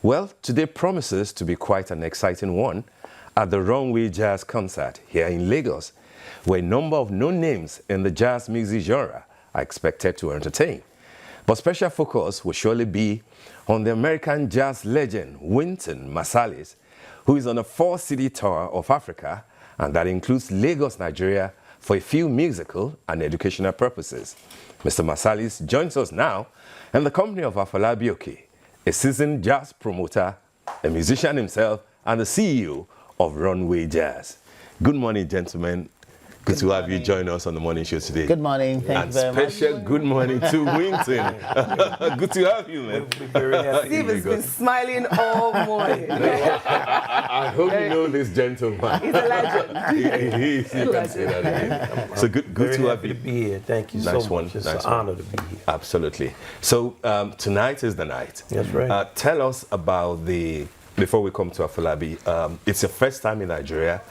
Well, today promises to be quite an exciting one at the Runway Jazz concert here in Lagos, where a number of known names in the jazz music genre are expected to entertain. But special focus will surely be on the American jazz legend Wynton Marsalis, who is on a 4-city tour of Africa, and that includes Lagos, Nigeria, for a few musical and educational purposes. Mr. Marsalis joins us now in the company of Afrobeat, a seasoned jazz promoter, a musician himself, and the CEO of Runway Jazz. Good morning, gentlemen. Good to have you join us on the morning show today. Good morning. Thank you very much. And special good morning to Wynton. Good to have you, man. Steve has been smiling all morning. I hope you know this gentleman. He's a legend. He is. You can say that again. So good to have you. To be here. Thank you Nice so one. much. It's Nice an one. honor to be here. Absolutely. So tonight is the night. That's right. Tell us about before we come to Afrobeat, it's your first time in Nigeria.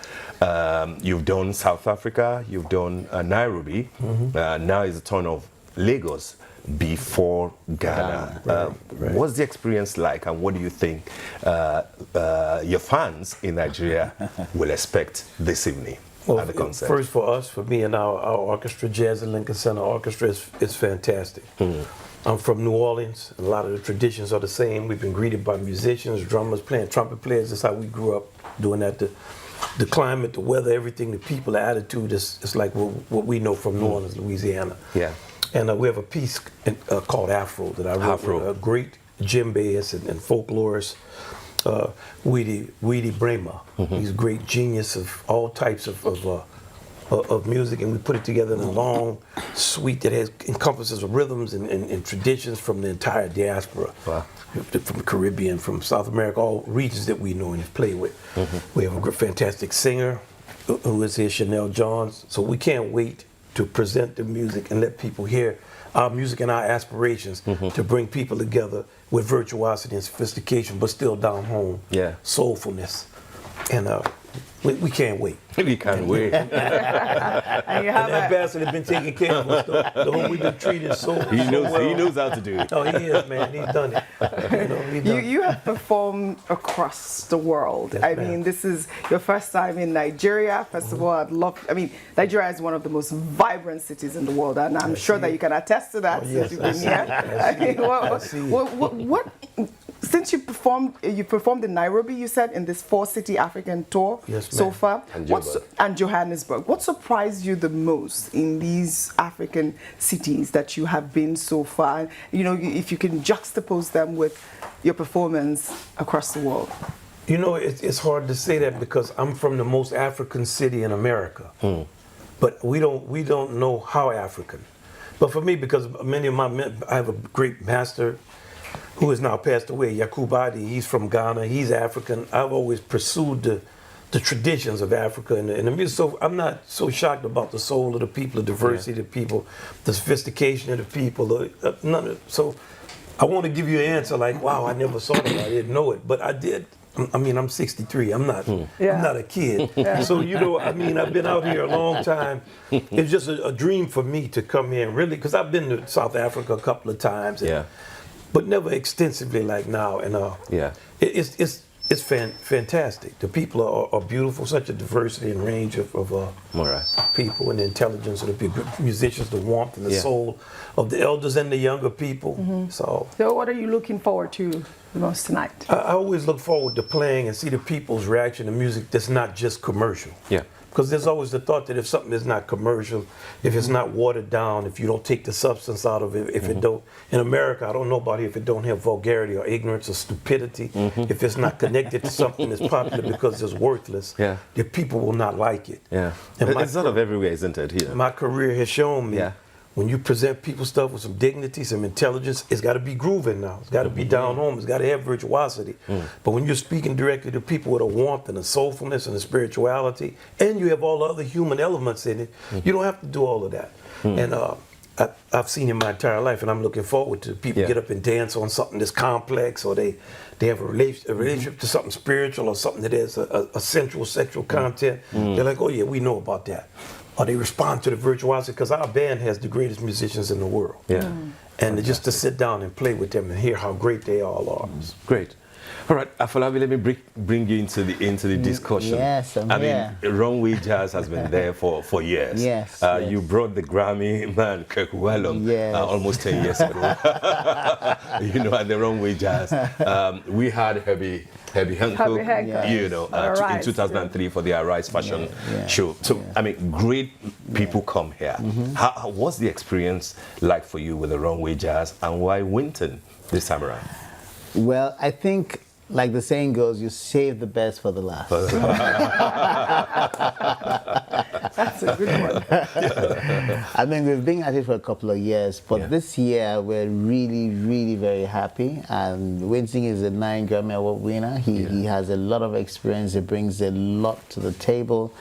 You've done South Africa, you've done Nairobi. Now is the turn of Lagos before Ghana. Right. What's the experience like, and what do you think your fans in Nigeria will expect this evening at the concert? First, for us, for me and our orchestra, Jazz at Lincoln Center Orchestra, is fantastic. I'm from New Orleans. A lot of the traditions are the same. We've been greeted by musicians, drummers, playing trumpet players. That's how we grew up doing that. The climate, the weather, everything, the people, the attitude is like what we know from New Orleans, Louisiana. Yeah. And we have a piece called Afro that I wrote Afro. with a great djembeist and folklorist, Weedy Bremer. He's a great genius of all types of music, and we put it together in a long suite that encompasses rhythms and traditions from the entire diaspora. Wow. From the Caribbean, from South America, all regions that we know and have played with. We have a fantastic singer who is here, Chanel Johns. So we can't wait to present the music and let people hear our music and our aspirations to bring people together with virtuosity and sophistication, but still down home, soulfulness. And we can't wait. We can't wait. And you have And the ambassador has been taking care of us, the whom we've been treated so He well. knows how to do it. Oh, he is, man. He's done it. You have performed across the world. Yes, I ma'am. mean, this is your first time in Nigeria. First of all, Nigeria is one of the most vibrant cities in the world, and I'm sure that you can attest to that yes, since you've been here. Since you performed in Nairobi, you said, in this 4-city African tour so far, and Johannesburg. What surprised you the most in these African cities that you have been so far? You know, if you can juxtapose them with your performance across the world. You know, it's hard to say that because I'm from the most African city in America, but we don't know how African. But for me, because I have a great master who has now passed away, Yakub Adi. He's from Ghana. He's African. I've always pursued the traditions of Africa and the music. So I'm not so shocked about the soul of the people, the diversity of the people, the sophistication of the people. So I want to give you an answer like, wow, I never saw that. I didn't know it, but I did. I mean, I'm 63. I'm not a kid. So, you know, I mean, I've been out here a long time. It's just a dream for me to come here, really, because I've been to South Africa a couple of times. But never extensively like now. And it's fantastic. The people are beautiful, such a diversity and range of people, and the intelligence of the people, musicians, the warmth and the soul of the elders and the younger people. So what are you looking forward to the most tonight? I always look forward to playing and see the people's reaction to music that's not just commercial. Because there's always the thought that if something is not commercial, if it's not watered down, if you don't take the substance out of it, if it don't, in America, I don't know about it, if it don't have vulgarity or ignorance or stupidity, if it's not connected to something that's popular because it's worthless, the people will not like it. And it's sort of everywhere, isn't it, here? My career has shown me when you present people stuff with some dignity, some intelligence, it's got to be grooving now. It's got to be down home. It's got to have virtuosity. But when you're speaking directly to people with a warmth and a soulfulness and a spirituality, and you have all the other human elements in it, you don't have to do all of that. And I've seen in my entire life, and I'm looking forward to people get up and dance on something that's complex, or they have a relationship to something spiritual, or something that has a sensual, sexual content. They're like, oh yeah, we know about that. Or they respond to the virtuosity, because our band has the greatest musicians in the world. And just to sit down and play with them and hear how great they all are. Great. All right, Afolabi, let me bring you into the discussion. Yes, I'm here. mean, Runway Jazz has been there for years. Yes, You brought the Grammy man, Kirk Whalum, almost 10 years ago. You know, at the Runway Jazz. We had Herbie Hancock, you know, in 2003 for the Arise fashion show. So, I mean, great people come here. What's the experience like for you with the Runway Jazz, and why Wynton this time around? Well, I think, like the saying goes, you save the best for the last. That's a good one. I mean, we've been at it for a couple of years, but this year we're really, really very happy. And Wynton is a 9 Grammy Award winner. He has a lot of experience. He brings a lot to the table.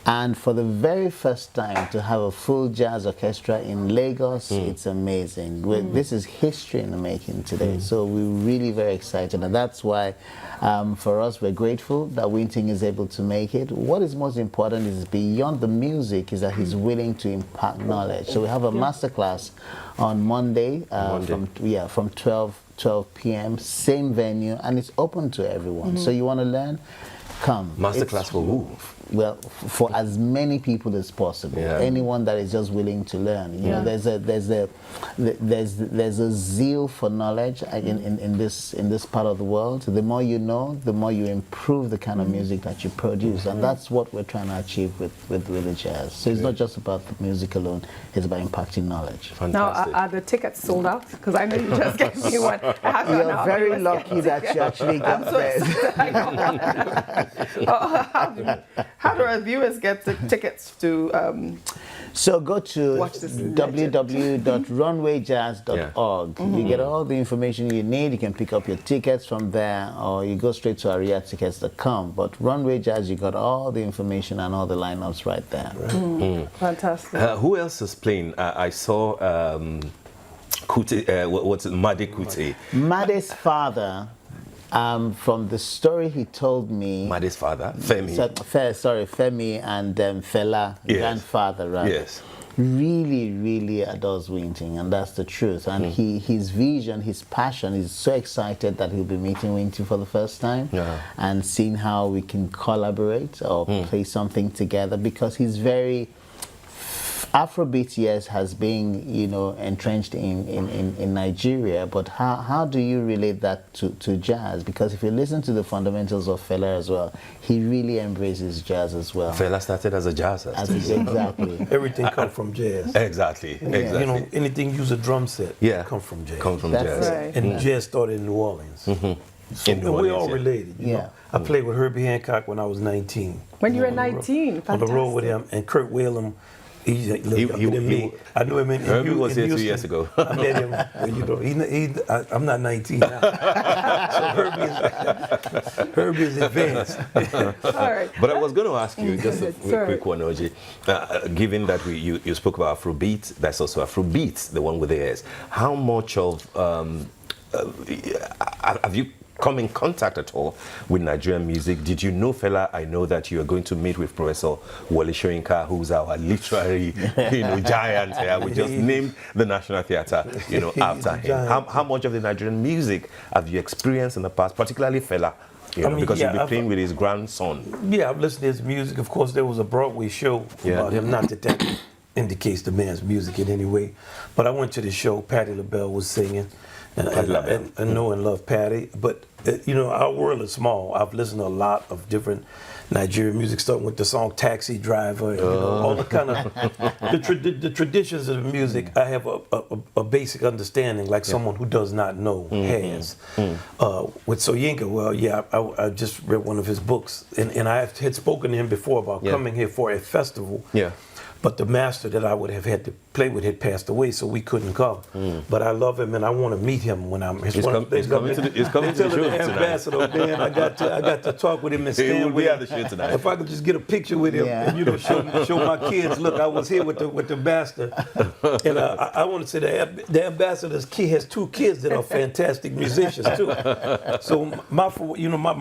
And for the very first time to have a full jazz orchestra in Lagos, it's amazing. This is history in the making today. So we're really very excited. And that's why, for us, we're grateful that Wynton is able to make it. What is most important is beyond the music is that he's willing to impart knowledge. So we have a masterclass on Monday, from 12 p.m., same venue, and it's open to everyone. So you want to learn? Come. Masterclass for who? Well, for as many people as possible. Anyone that is just willing to learn. You know, there's a zeal for knowledge in this part of the world. The more you know, the more you improve the kind of music that you produce, and that's what we're trying to achieve with the jazz. So it's not just about the music alone; it's about impacting knowledge. Now, are the tickets sold out? Because I know you just gave me one. You're very lucky that you actually got there. How do our viewers get the tickets to? So go to www.runwayjazz.org. You get all the information you need. You can pick up your tickets from there, or you go straight to ariatickets.com. But Runway Jazz, you got all the information and all the lineups right there. Fantastic. Who else is playing? I saw Kuti, what's it? Made Kuti. Made's father. From the story he told me, Made's father, Femi. Femi and Fela, grandfather, right? Yes. Really, really adores Wynton, and that's the truth. And his vision, his passion, he's so excited that he'll be meeting Wynton for the first time and seeing how we can collaborate or play something together, because he's very... Afrobeat, yes, has been, you know, entrenched in Nigeria, but how do you relate that to jazz? Because if you listen to the fundamentals of Fela as well, he really embraces jazz as well. Fela started as a jazzer. Exactly. Everything comes from jazz. Exactly. You know, anything use a drum set come from jazz. Comes from jazz. Right. And jazz started in New Orleans. So we're all related. You know? I played with Herbie Hancock when I was 19. When you were 19? On the road with him, and Kurt Whalum. I knew him in Herbie was here 2 years ago. I met him. You know, I'm not 19 now. So Herbie is advanced. All right. But I was going to ask you just a quick one, Oji. Given that you spoke about Afrobeat, that's also Afrobeat, the one with the airs. How much of have you come in contact at all with Nigerian music? Did you know Fela? I know that you are going to meet with Professor Wole Soyinka, who's our literary, giant here. We just named the National Theatre, after him. How much of the Nigerian music have you experienced in the past, particularly Fela? Because you'll be playing with his grandson. Yeah, I've listened to his music. Of course, there was a Broadway show about him. Not that indicates the man's music in any way, but I went to the show. Patti LaBelle was singing. And I know and love Patti, but our world is small. I've listened to a lot of different Nigerian music, starting with the song "Taxi Driver," and, all the kind of the traditions of music. I have a basic understanding, like someone who does not know has. With Soyinka, I just read one of his books, and I had spoken to him before about coming here for a festival. Yeah. But the master that I would have had to play with had passed away, so we couldn't come. But I love him, and I want to meet him when I'm. He's coming to the show tonight. Ambassador, man, I got to talk with him and stand with him. The show tonight. If I could just get a picture with him, and show my kids, look, I was here with the master. And I want to say the ambassador's kid has 2 kids that are fantastic musicians too. So my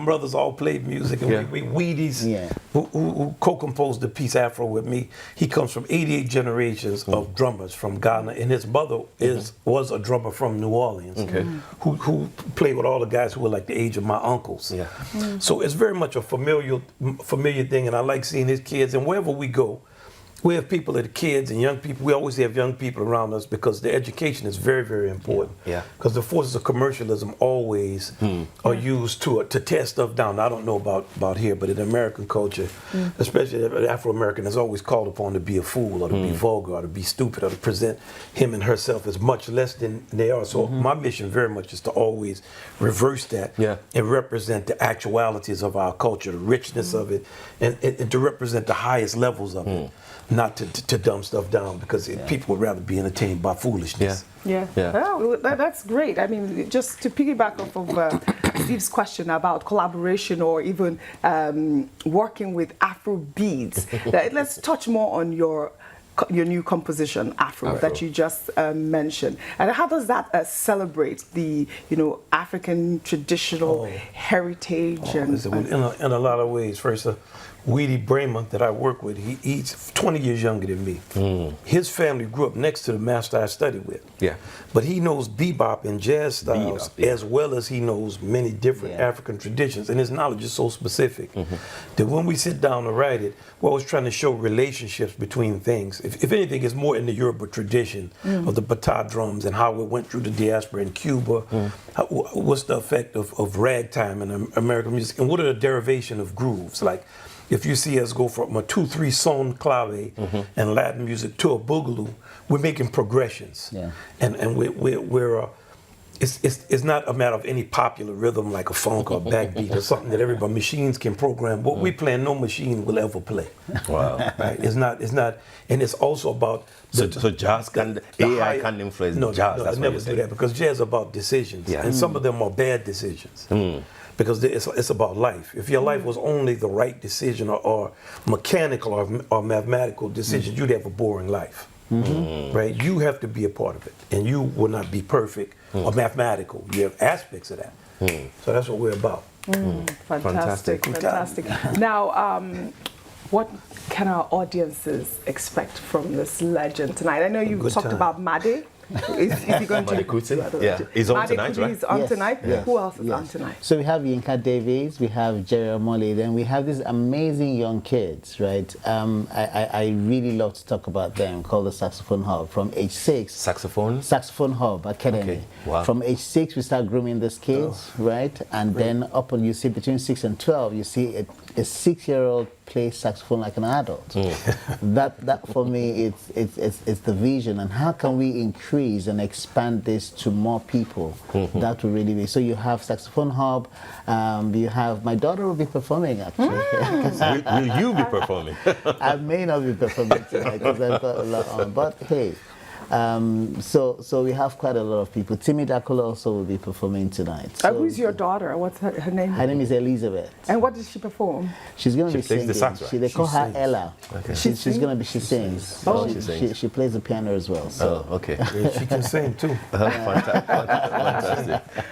brothers all played music, and we Wheaties, who co-composed the piece Afro with me. He comes from 88 generations of drum drummers from Ghana, and his mother was a drummer from New Orleans, who played with all the guys who were like the age of my uncles. Yeah. So it's very much a familiar thing, and I like seeing his kids. And wherever we go, we have people that are kids and young people. We always have young people around us because the education is very, very important. Yeah. Because the forces of commercialism always are used to tear stuff down. I don't know about here, but in American culture, especially the Afro-American, is always called upon to be a fool or to be vulgar or to be stupid or to present him and herself as much less than they are. So my mission very much is to always reverse that and represent the actualities of our culture, the richness of it, and to represent the highest levels of it. Not to dumb stuff down, because people would rather be entertained by foolishness. Yeah. Well, that's great. I mean, just to piggyback off of Steve's question about collaboration or even working with Afrobeats, let's touch more on your new composition, Afro, that you just mentioned. And how does that celebrate the, African traditional heritage? In a lot of ways. First, Weedy Bramer that I work with, he's 20 years younger than me. His family grew up next to the master I studied with. Yeah. But he knows bebop and jazz styles as well as he knows many different African traditions, and his knowledge is so specific that when we sit down to write it, we're always trying to show relationships between things. If anything, it's more in the Yoruba tradition of the bata drums and how it went through the diaspora in Cuba. What's the effect of ragtime in American music, and what are the derivation of grooves? Like, if you see us go from a 2/3 son clave and Latin music to a boogaloo, we're making progressions, and we're it's not a matter of any popular rhythm like a funk or backbeat or something that everybody machines can program. What we play, no machine will ever play. Wow! Right? It's not, and it's also about so jazz can AI can influence jazz. No, I never do that, because jazz is about decisions, and some of them are bad decisions. Because it's about life. If your life was only the right decision or mechanical or mathematical decisions, you'd have a boring life. Right? You have to be a part of it, and you will not be perfect or mathematical. You have aspects of that. So that's what we're about. Fantastic. Now, what can our audiences expect from this legend tonight? I know you talked about Made. Is he going to? Yeah, he's on tonight, right? He's on tonight. Yes. Who else is on tonight? So we have Yinka Davies, we have Jerry Omole, then we have these amazing young kids, right? I really love to talk about them, called the Saxophone Hub, from age 6. Saxophone Hub Academy. Okay. Wow. From age 6, we start grooming these kids, right? And then up on, you see between 6 and 12, you see a 6-year-old play saxophone like an adult. That for me, it's the vision, and how can we increase and expand this to more people? That will really be. So you have Saxophone Hub, you have, my daughter will be performing actually. Will you be performing? I may not be performing tonight because I've got a lot on, but hey. So we have quite a lot of people. Timmy Dakola also will be performing tonight. So who's your daughter? What's her name? Her name is Elizabeth. And what does she perform? She's going to be singing. The sax, right? They call her Ella. Okay. She's going to be. She sings. Oh, she plays the piano as well. So. Oh, okay. She can sing too.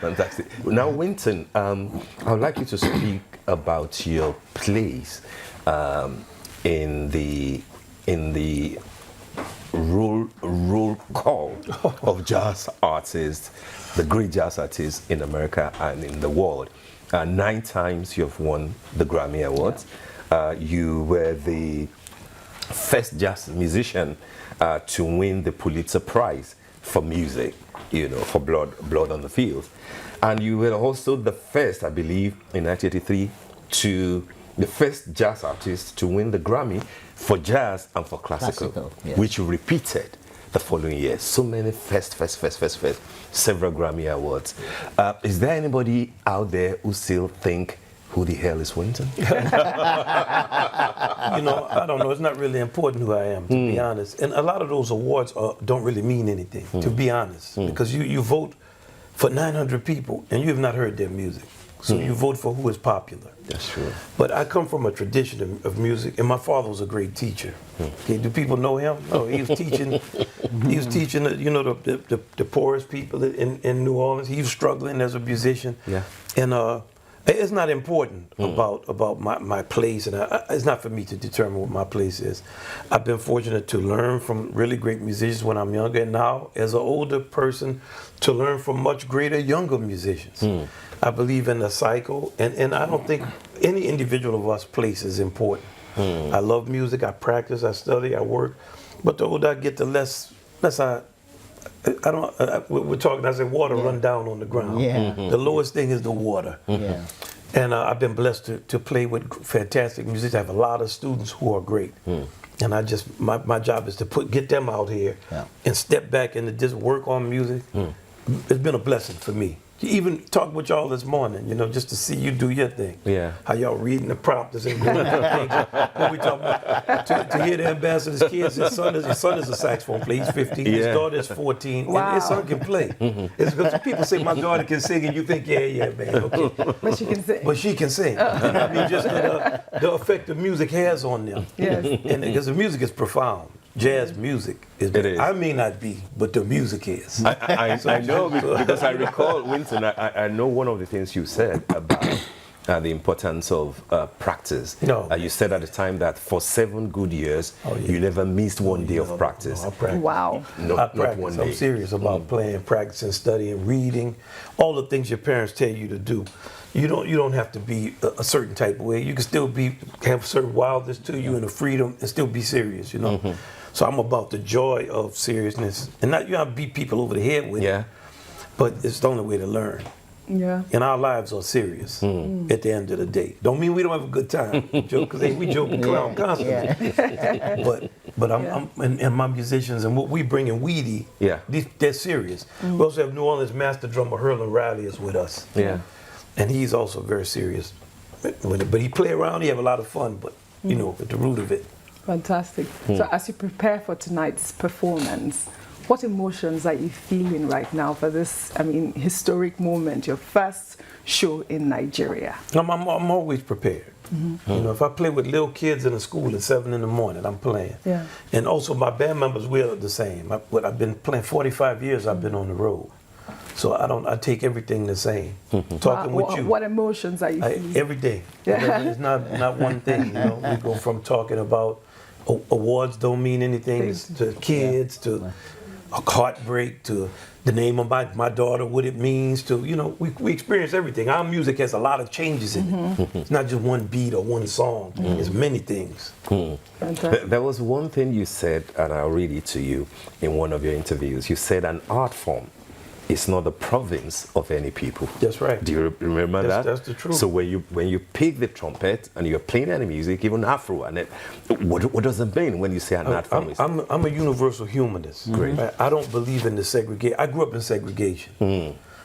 Fantastic. Now, Wynton, I would like you to speak about your place in the roll call of jazz artists, the great jazz artists in America and in the world. 9 times you've won the Grammy Awards. You were the first jazz musician to win the Pulitzer Prize for music, for Blood on the Fields. And you were also the first, I believe, in 1983 the first jazz artist to win the Grammy for jazz and for classical, which you repeated the following year. So many first, several Grammy Awards. Is there anybody out there who still think, who the hell is Wynton? I don't know. It's not really important who I am, to be honest. And a lot of those awards don't really mean anything, to be honest, because you vote for 900 people and you have not heard their music. So you vote for who is popular. That's true. But I come from a tradition of music, and my father was a great teacher. Okay, do people know him? No, he was teaching. He was teaching, the poorest people in New Orleans. He was struggling as a musician. Yeah. And It's not important about my place, and it's not for me to determine what my place is. I've been fortunate to learn from really great musicians when I'm younger, and now as an older person to learn from much greater younger musicians. I believe in the cycle, and I don't think any individual of us place is important. I love music, I practice, I study, I work, but the older I get, the less I don't. We're talking. I said, water run down on the ground. The lowest thing is the water. And I've been blessed to play with fantastic musicians. I have a lot of students who are great. And I just my job is to get them out here and step back and to just work on music. It's been a blessing for me. Even talk with y'all this morning, you know, just to see you do your thing. How y'all reading the prompters and doing the things. What we talking about? To hear the ambassador's kids, his son is a saxophone player. He's 15. His daughter is 14. Wow. And his son can play. It's because people say my daughter can sing, and you think, yeah, man, okay. But she can sing. But she can sing. I mean, just the effect the music has on them. And because the music is profound. Jazz music is. It is. I may not be, but the music is. I know because I recall, Wynton, I know one of the things you said about the importance of practice. You said at the time that for 7 good years, you never missed one day of practice. I practice. Wow. I practice. I'm serious about playing, practicing, studying, reading, all the things your parents tell you to do. You don't have to be a certain type of way. You can still have a certain wildness to you and a freedom and still be serious, you know. So I'm about the joy of seriousness. And not you have to beat people over the head with it. But it's the only way to learn. And our lives are serious at the end of the day. Don't mean we don't have a good time, joke, because we joke and clown constantly. But I'm and my musicians and what we bring in Weedy, they're serious. We also have New Orleans master drummer Herlin Riley is with us. And he's also very serious. But he play around, he have a lot of fun, but you know, at the root of it. Fantastic. So as you prepare for tonight's performance, what emotions are you feeling right now for this, historic moment, your first show in Nigeria? I'm always prepared. You know, if I play with little kids in a school at 7 in the morning, I'm playing. And also my band members, we're the same. I've been playing 45 years, I've been on the road. So I take everything the same. Talking with you. What emotions are you feeling? Every day. It's not one thing, you know. We go from talking about awards don't mean anything to kids, to a heartbreak, to the name of my daughter, what it means to, you know, we experience everything. Our music has a lot of changes in it. It's not just one beat or one song. It's many things. There was one thing you said, and I'll read it to you in one of your interviews. You said an art form is not the province of any people. That's right. Do you remember that? That's the truth. So when you pick the trumpet and you're playing any music, even Afro, and what does it mean when you say an art form? I'm a universal humanist. Great. I don't believe in the segregation. I grew up in segregation.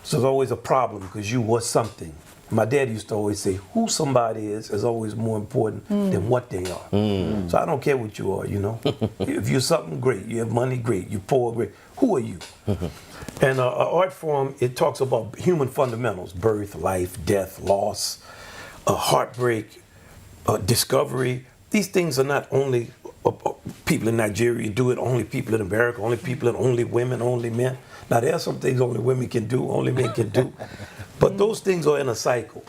So there's always a problem because you was something. My dad used to always say, who somebody is always more important than what they are. So I don't care what you are, you know. If you're something, great. You have money, great. You're poor, great. Who are you? And an art form, it talks about human fundamentals, birth, life, death, loss, heartbreak, discovery. These things are not only people in Nigeria do it, only people in America, only people in only women, only men. Now there are some things only women can do, only men can do. But those things are in a cycle.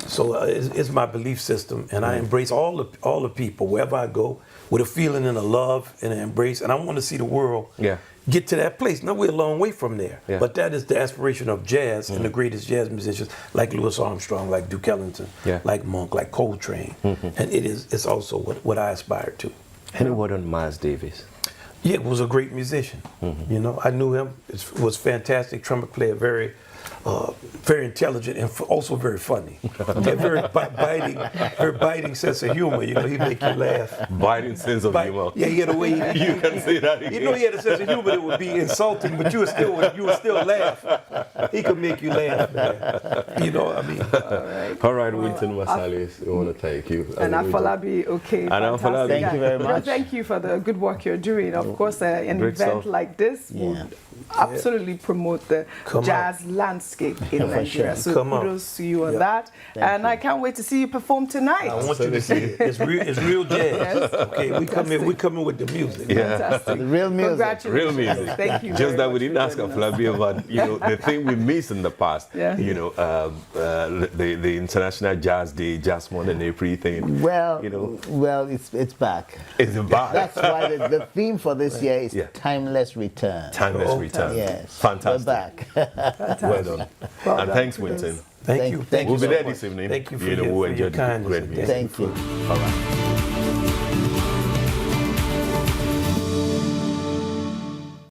So it's my belief system, and I embrace all the people wherever I go with a feeling and a love and an embrace. And I want to see the world get to that place. Now we're a long way from there, but that is the aspiration of jazz and the greatest jazz musicians like Louis Armstrong, like Duke Ellington, like Monk, like Coltrane, and it's also what I aspire to. Any word on Miles Davis? Yeah, he was a great musician. You know, I knew him. It was fantastic trumpet player, very intelligent and also very funny. Very biting sense of humor. You know, he make you laugh. Biting sense of humor. Yeah, he had a way. You can say that. You know, he had a sense of humor that would be insulting, but you would still laugh. He could make you laugh, man. You know, I mean. All right, Wynton Marsalis, we want to thank you. And Afolabi, okay. Thank you very much. Thank you for the good work you're doing. Of course, an event like this would absolutely promote the jazz landscape in Nigeria. So kudos to you on that. And I can't wait to see you perform tonight. I want you to see it. It's real jazz. Yes. Okay, we come in with the music. Yeah. Fantastic. Real music. Congratulations. Real music. Thank you. Just that we very didn't much ask for joining us. Aflabi about, the thing we missed in the past. Yeah. The International Jazz Day, Jazz Month and April thing. Well, it's back. It's back. That's why the theme for this year is timeless return. Timeless return. Yes. Fantastic. We're back. Well done. And thanks, Wynton. Thank you. Thank We'll you be so there this evening. Thank you for we'll your enjoy the kindness. great music. Thank you. All right.